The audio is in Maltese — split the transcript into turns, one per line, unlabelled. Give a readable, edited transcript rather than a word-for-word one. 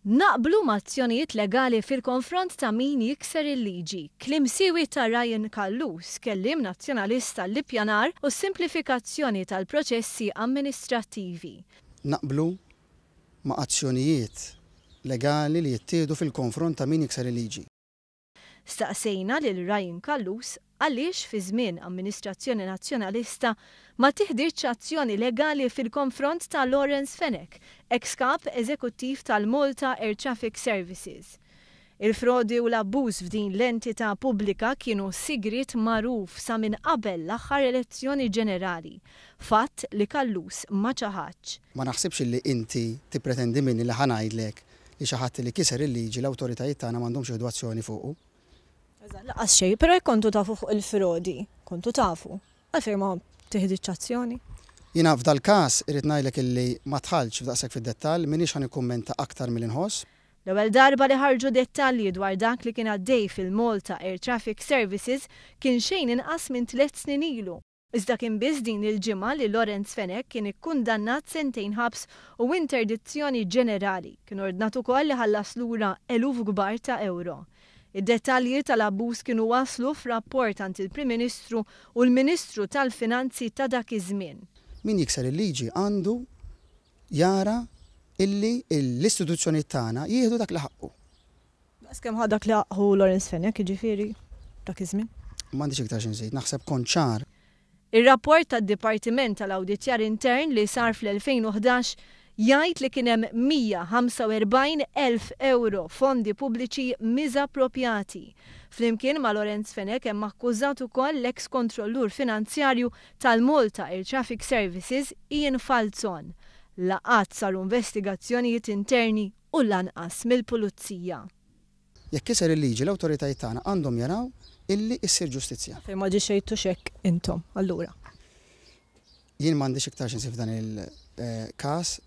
Naqblu mazzjonijiet legali fil-konfront ta' min jikser il-liġi. Klim siwi ta' Ryan Kallus, kellim nazzjonalista l-ippjanar u simplifikazzjoni tal-proċessi amministrattivi.
Naqblu ma' azzjonijiet legali li jittieħdu fil-konfront ta' min jikser il-liġi.
Staqsejna lil Ryan Kallus għaliex fi żmien amministrazzjoni nazzjonalista ma tieħdiġ azzjoni legali fil-konfront ta' Lawrence Fenech, ex-kap eżekuttiv tal-Malta Air Traffic Services. Il-frodi u l-abbuż f'din l-entità pubblika kienu sigriet magħruf sa minn qabel l-aħħar elezzjoni ġenerali, fatt li Kallus ma ċaħax.
Ma naħsibx li inti tippretendi minni li ħanajdlek li xi ħadd li kiser il-liġi l-awtoritajiet tagħna m'għandhomx jieħdu azzjoni fuqu.
Laqas xejn, però jekk kontu tafu fuq il-frodi, kontu tafu. Għalfejn ma tieħdiġ azzjoni?
Jiena f'dal każ irid ngħidlek illi ma tħallx f'daqshekk fid-dettall m'iniex ħanikkummenta aktar mill-inħoss.
L-ewwel darba li ħarġu dettalji dwar dak li kien għaddej fil-Malta Air Traffic Services kien xejn inqas minn 3 snin ilu. Iżda kien biss din il-ġimgħa li Lawrence Fenech kien ikkundannat sentejn ħabs u interdizzjoni ġenerali. Kien ordnat ukoll li ħallas lura eluf kbar ta' euro. Id-dettalji tal-abbuż kienu waslu f'rapport għand il-Prim Ministru u l-Ministru tal-Finanzi ta' dak iż-żmien.
Min jikser il-liġi għandu jara illi l-istituzzjonijiet tagħna jieħdu dak li ħaqqu.
Bas kemm ħadak li ħaqqu Lawrence Fenech jiġifieri dak iż-żmien?
M'għandix iktar xi nżid, naħseb kont ċar.
Ir-rapport tad-Dipartiment tal-Awditjar Intern li sar fl-2011 jgħid li kien hemm 145,000 euro fondi pubbliċi miżappropjati. Flimkien ma' Lawrence Fenech hemm akkużat ukoll l-eks-kontrollur finanzjarju tal-Malta Air Traffic Services Ian Falzon. Laqat saru investigazzjonijiet interni u lanqas mill-pulizija.
Jekk kiser il-liġi l-awtoritajiet tagħna għandhom jaraw illi issir ġustizzja.
Fejn ma ġixejtux hekk intom allura.
Jien m'għandix iktar xi nsif dan il-każ